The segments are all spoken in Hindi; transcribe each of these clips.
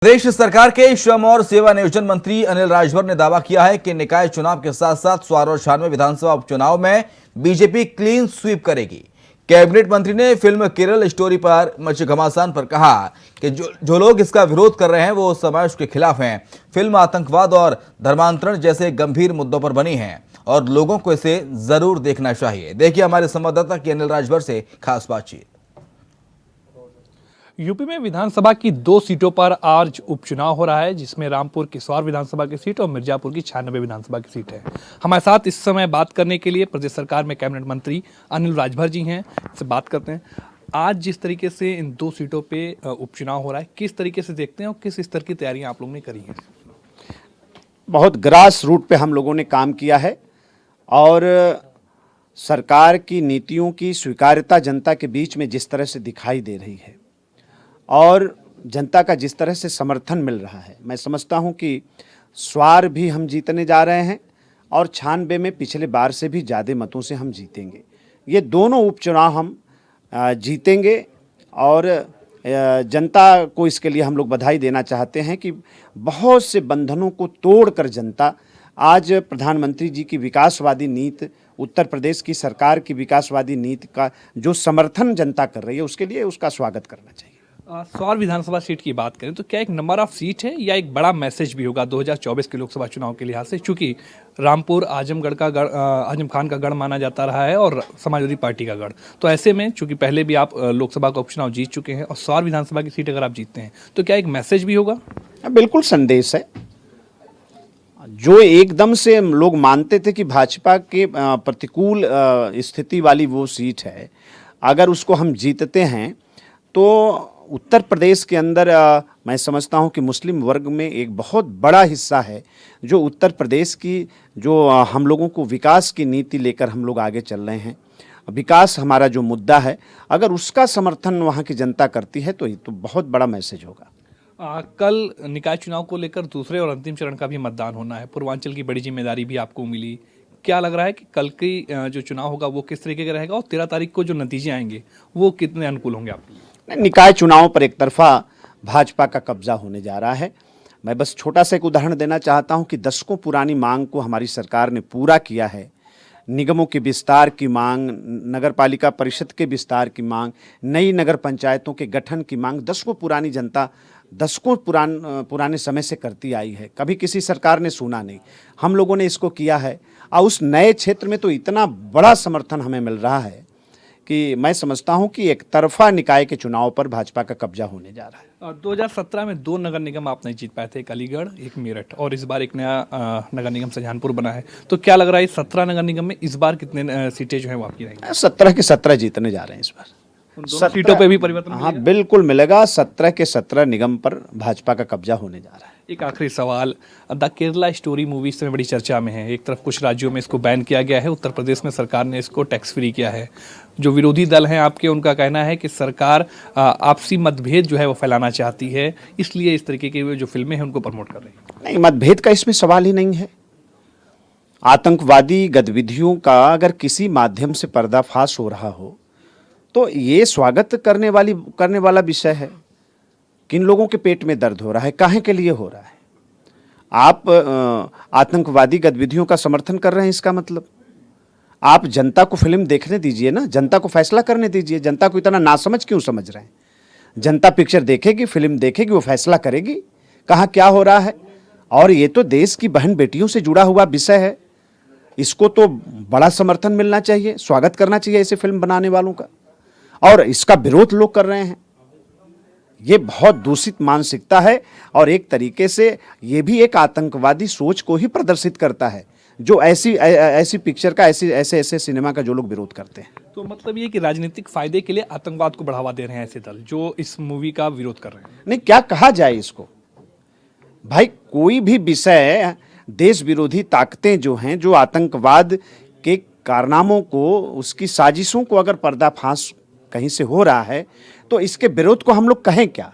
प्रदेश सरकार के श्रम और सेवा नियोजन मंत्री अनिल राजभर ने दावा किया है कि निकाय चुनाव के साथ साथ 96 विधानसभा उपचुनाव में बीजेपी क्लीन स्वीप करेगी। कैबिनेट मंत्री ने फिल्म केरल स्टोरी पर मचे घमासान पर कहा कि जो लोग इसका विरोध कर रहे हैं वो समाज के खिलाफ हैं। फिल्म आतंकवाद और धर्मांतरण जैसे गंभीर मुद्दों पर बनी है और लोगों को इसे जरूर देखना चाहिए। देखिए हमारे संवाददाता की अनिल राजभर से खास बातचीत। यूपी में विधानसभा की 2 सीटों पर आज उपचुनाव हो रहा है, जिसमें रामपुर किसौर विधानसभा की सीट और मिर्जापुर की 96 विधानसभा की सीट है। हमारे साथ इस समय बात करने के लिए प्रदेश सरकार में कैबिनेट मंत्री अनिल राजभर जी हैं। इससे बात करते हैं। आज जिस तरीके से इन 2 सीटों पे उपचुनाव हो रहा है, किस तरीके से देखते हैं और किस स्तर की तैयारियां आप लोगों ने करी हैं? बहुत ग्रास रूट पे हम लोगों ने काम किया है और सरकार की नीतियों की स्वीकार्यता जनता के बीच में जिस तरह से दिखाई दे रही है और जनता का जिस तरह से समर्थन मिल रहा है, मैं समझता हूं कि स्वार भी हम जीतने जा रहे हैं और 96 में पिछले बार से भी ज़्यादा मतों से हम जीतेंगे। ये दोनों उपचुनाव हम जीतेंगे और जनता को इसके लिए हम लोग बधाई देना चाहते हैं कि बहुत से बंधनों को तोड़कर जनता आज प्रधानमंत्री जी की विकासवादी नीति, उत्तर प्रदेश की सरकार की विकासवादी नीति का जो समर्थन जनता कर रही है, उसके लिए उसका स्वागत करना चाहिए। स्वार विधानसभा सीट की बात करें तो क्या एक नंबर ऑफ सीट है या एक बड़ा मैसेज भी होगा 2024 के लोकसभा चुनाव के लिहाज से, चूंकि रामपुर आजमगढ़ का गढ़, आजम खान का गढ़ माना जाता रहा है और समाजवादी पार्टी का गढ़, तो ऐसे में चूंकि पहले भी आप लोकसभा का उपचुनाव जीत चुके हैं और स्वार विधानसभा की सीट अगर आप जीतते हैं तो क्या एक मैसेज भी होगा? बिल्कुल संदेश है। जो एकदम से लोग मानते थे कि भाजपा के प्रतिकूल स्थिति वाली वो सीट है, अगर उसको हम जीतते हैं तो उत्तर प्रदेश के अंदर मैं समझता हूं कि मुस्लिम वर्ग में एक बहुत बड़ा हिस्सा है जो उत्तर प्रदेश की जो हम लोगों को विकास की नीति लेकर हम लोग आगे चल रहे हैं। विकास हमारा जो मुद्दा है, अगर उसका समर्थन वहां की जनता करती है तो ये तो बहुत बड़ा मैसेज होगा। कल निकाय चुनाव को लेकर दूसरे और अंतिम चरण का भी मतदान होना है। पूर्वांचल की बड़ी जिम्मेदारी भी आपको मिली। क्या लग रहा है कि कल की जो चुनाव होगा वो किस तरीके का रहेगा और 13 तारीख को जो नतीजे आएंगे वो कितने अनुकूल होंगे आपके लिए? निकाय चुनाव पर एक तरफा भाजपा का कब्जा होने जा रहा है। मैं बस छोटा सा एक उदाहरण देना चाहता हूं कि दशकों पुरानी मांग को हमारी सरकार ने पूरा किया है। निगमों के विस्तार की मांग, नगर पालिका परिषद के विस्तार की मांग, नई नगर पंचायतों के गठन की मांग दशकों पुरानी जनता दशकों पुराने समय से करती आई है। कभी किसी सरकार ने सुना नहीं, हम लोगों ने इसको किया है और उस नए क्षेत्र में तो इतना बड़ा समर्थन हमें मिल रहा है कि मैं समझता हूं कि एक तरफा निकाय के चुनाव पर भाजपा का कब्जा होने जा रहा है। 2017 में 2 नगर निगम आप नहीं जीत पाए थे, एक अलीगढ़ एक मेरठ, और इस बार एक नया नगर निगम शाहजहानपुर बना है। तो क्या लग रहा है 17 नगर निगम में इस बार कितने सीटें जो है वो आपकी रहेंगी? 17 के 17 जीतने जा रहे हैं इस बार। 17 सीटों पे भी परिवर्तन? हाँ बिल्कुल मिलेगा। 17 के 17 निगम पर भाजपा का कब्जा होने जा रहा है। एक आखिरी सवाल, द केरला स्टोरी मूवी इस समय बड़ी चर्चा में है। एक तरफ कुछ राज्यों में इसको बैन किया गया है, उत्तर प्रदेश में सरकार ने इसको टैक्स फ्री किया है। जो विरोधी दल हैं आपके, उनका कहना है कि सरकार आपसी मतभेद जो है वो फैलाना चाहती है, इसलिए इस तरीके की जो फिल्में हैं उनको प्रमोट कर रही है। नहीं, मतभेद का इसमें सवाल ही नहीं है। आतंकवादी गतिविधियों का अगर किसी माध्यम से पर्दाफाश हो रहा हो तो ये स्वागत करने वाला विषय है। किन लोगों के पेट में दर्द हो रहा है, काहे के लिए हो रहा है? आप आतंकवादी गतिविधियों का समर्थन कर रहे हैं, इसका मतलब आप जनता को फिल्म देखने दीजिए ना, जनता को फैसला करने दीजिए। जनता को इतना नासमझ क्यों समझ रहे हैं? जनता पिक्चर देखेगी, फिल्म देखेगी, वो फैसला करेगी कहाँ क्या हो रहा है। और ये तो देश की बहन बेटियों से जुड़ा हुआ विषय है, इसको तो बड़ा समर्थन मिलना चाहिए, स्वागत करना चाहिए ऐसे फिल्म बनाने वालों का। और इसका विरोध लोग कर रहे हैं, ये बहुत दूषित मानसिकता है और एक तरीके से ये भी एक आतंकवादी सोच को ही प्रदर्शित करता है, जो ऐसी पिक्चर का, ऐसे सिनेमा का जो लोग विरोध करते हैं। तो मतलब ये कि राजनीतिक फायदे के लिए आतंकवाद को बढ़ावा दे रहे हैं ऐसे दल जो इस मूवी का विरोध कर रहे हैं। नहीं, क्या कहा जाए इसको भाई? कोई भी विषय, देश विरोधी ताकतें जो हैं, जो आतंकवाद के कारनामों को, उसकी साजिशों को अगर पर्दाफाश कहीं से हो रहा है तो इसके विरोध को हम लोग कहें क्या?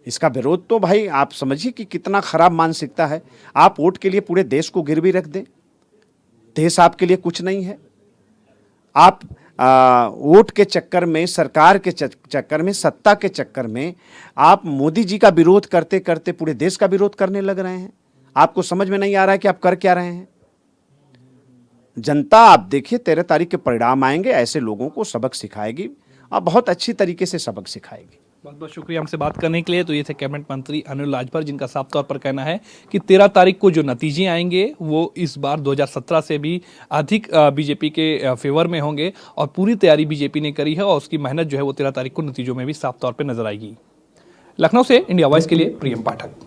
इसका विरोध तो भाई आप समझिए कि कितना खराब मानसिकता है। आप वोट के लिए पूरे देश को गिरवी रख दें, देश आपके लिए कुछ नहीं है। आप वोट के चक्कर में, सरकार के चक्कर में, सत्ता के चक्कर में आप मोदी जी का विरोध करते करते पूरे देश का विरोध करने लग रहे हैं। आपको समझ में नहीं आ रहा है कि आप कर क्या रहे हैं। जनता आप देखिए 13 तारीख के परिणाम आएंगे, ऐसे लोगों को सबक सिखाएगी और बहुत अच्छी तरीके से सबक सिखाएगी। बहुत बहुत शुक्रिया हमसे बात करने के लिए। तो ये थे कैबिनेट मंत्री अनिल राजभर, जिनका साफ तौर पर कहना है कि 13 तारीख को जो नतीजे आएंगे वो इस बार 2017 से भी अधिक बीजेपी के फेवर में होंगे और पूरी तैयारी बीजेपी ने करी है और उसकी मेहनत जो है वो 13 तारीख को नतीजों में भी साफ तौर पर नजर आएगी। लखनऊ से इंडिया वॉइस के लिए प्रियम पाठक।